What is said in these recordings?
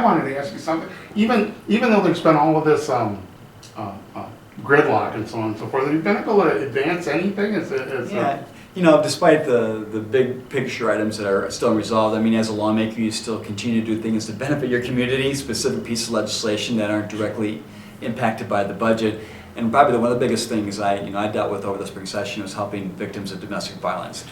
wanted to ask you something. Even though there's been all of this gridlock and so on and so forth, have you been able to advance anything? Despite the big picture items that are still unresolved, I mean, as a lawmaker, you still continue to do things to benefit your community, specific pieces of legislation that aren't directly impacted by the budget. And probably one of the biggest things I dealt with over the spring session was helping victims of domestic violence.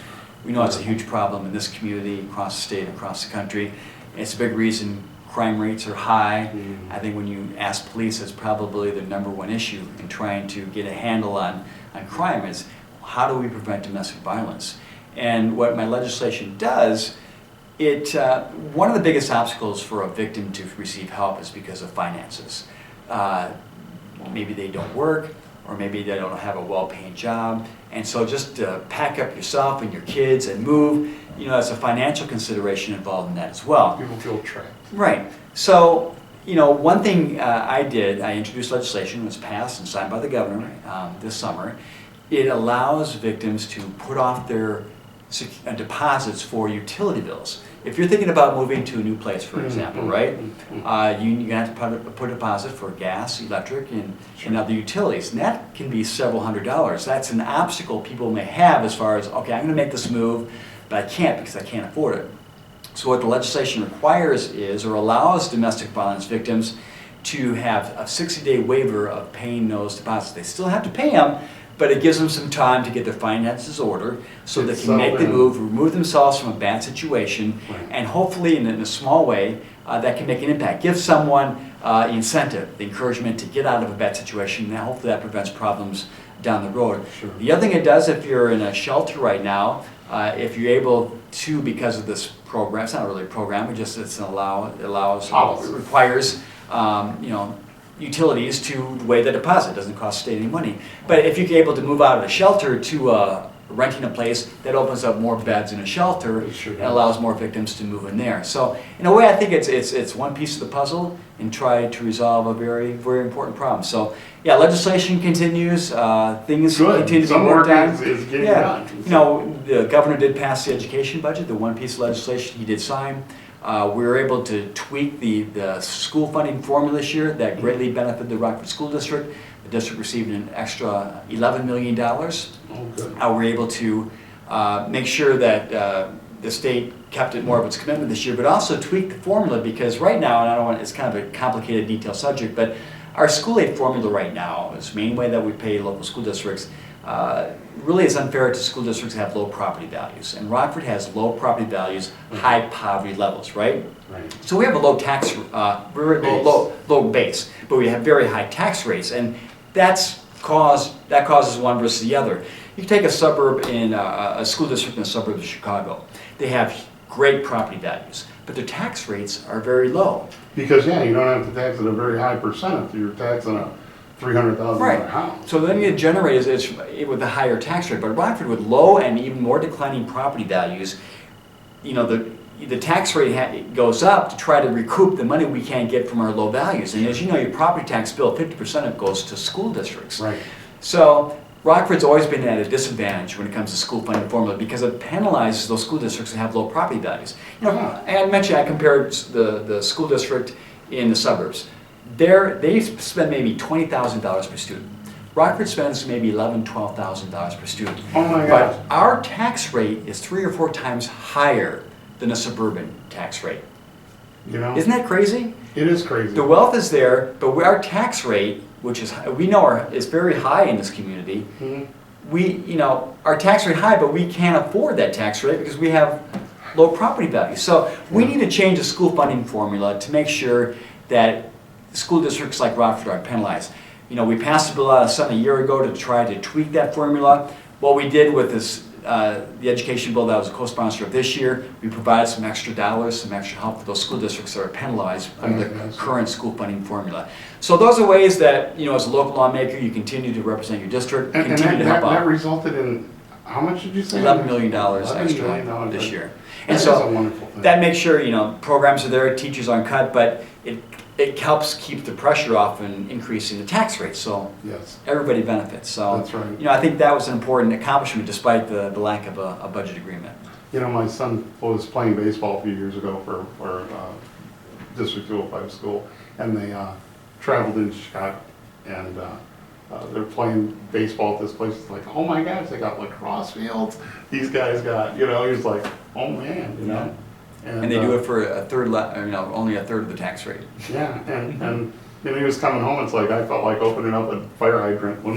We know it's a huge problem in this community, across the state, across the country. It's a big reason crime rates are high. I think when you ask police, it's probably the #1 issue in trying to get a handle on crime is how do we prevent domestic violence? And what my legislation does, one of the biggest obstacles for a victim to receive help is because of finances. Maybe they don't work, or maybe they don't have a well-paying job. And so just pack up yourself and your kids and move, there's a financial consideration involved in that as well. People feel trapped. Right. So, one thing I introduced legislation, it was passed and signed by the governor this summer. It allows victims to put off their deposits for utility bills. If you're thinking about moving to a new place, for example, right? You have to put a deposit for gas, electric, and other utilities. And that can be several $100s. That's an obstacle people may have as far as, okay, I'm going to make this move, but I can't because I can't afford it. So what the legislation requires is, or allows domestic violence victims to have a 60-day waiver of paying those deposits. They still have to pay them, but it gives them some time to get their finances in order so they can make the move, remove themselves from a bad situation, and hopefully in a small way that can make an impact. Give someone the incentive, the encouragement to get out of a bad situation, and hopefully that prevents problems down the road. Sure. The other thing it does, if you're in a shelter right now, if you're able to, because of this program, it's not really a program, it requires utilities to waive the deposit. It doesn't cost the state any money. But if you're able to move out of a shelter to renting a place, that opens up more beds in a shelter and allows more victims to move in there. So in a way, I think it's one piece of the puzzle and try to resolve a very, very important problem. So yeah, legislation continues, things continue to be worked on. Is getting done. The governor did pass the education budget, the one piece of legislation he did sign. We were able to tweak the school funding formula this year that greatly benefited the Rockford School District. The district received an extra $11 million. Oh, good. We were able to make sure that the state kept it more of its commitment this year, but also tweak the formula because right now, and it's kind of a complicated, detailed subject, but our school aid formula right now is the main way that we pay local school districts. Really is unfair to school districts that have low property values. And Rockford has low property values, high poverty levels, right? Right. So we have a low tax, very low base, but we have very high tax rates, and that causes one versus the other. You can take a suburb in a school district in the suburb of Chicago. They have great property values, but their tax rates are very low. Because you don't have to tax at a very high percent if you're taxing a $300,000 house. So then you generate it's with a higher tax rate. But Rockford, with low and even more declining property values, the tax rate goes up to try to recoup the money we can't get from our low values. And as you know, your property tax bill, 50% of it goes to school districts. Right. So Rockford's always been at a disadvantage when it comes to school funding formula because it penalizes those school districts that have low property values. And I mentioned I compared the school district in the suburbs. They spend maybe $20,000 per student. Rockford spends maybe $11,000, $12,000 per student. Oh my God. God. But our tax rate is 3 or 4 times higher than a suburban tax rate. Isn't that crazy? It is crazy. The wealth is there, but our tax rate, which is is very high in this community. Our tax rate high, but we can't afford that tax rate because we have low property values. So we need to change the school funding formula to make sure that school districts like Rockford aren't penalized. We passed a bill out of Senate a year ago to try to tweak that formula. What we did with this, the education bill that was a co-sponsor of this year, we provided some extra dollars, some extra help for those school districts that are penalized under the current school funding formula. So those are ways that, as a local lawmaker, you continue to represent your district, and continue to help out. That resulted in, how much did you say? $11 million extra this year. And That so is a wonderful thing. that makes sure, programs are there, teachers aren't cut, but it helps keep the pressure off and increasing the tax rate, so everybody benefits. So that's right. I think that was an important accomplishment despite the lack of a budget agreement. My son was playing baseball a few years ago for District 205 school, and they traveled in Chicago, and they're playing baseball at this place. It's like, oh my gosh, they got lacrosse fields. These guys got, you know, he's like, oh man, you know. And they do it for a third, only a third of the tax rate. Yeah, and you know, he was coming home. It's like I felt like opening up a fire hydrant when,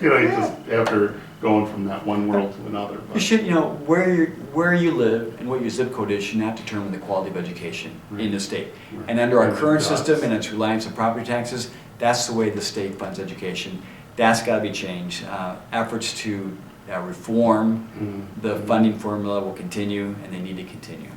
you know, you just after going from that one world to another. You should, you know, where you live and what your zip code is should not determine the quality of education in the state. Right. And under our Right. current It system does. and its reliance on property taxes, that's the way the state funds education. That's got to be changed. Efforts to reform the funding formula will continue, and they need to continue.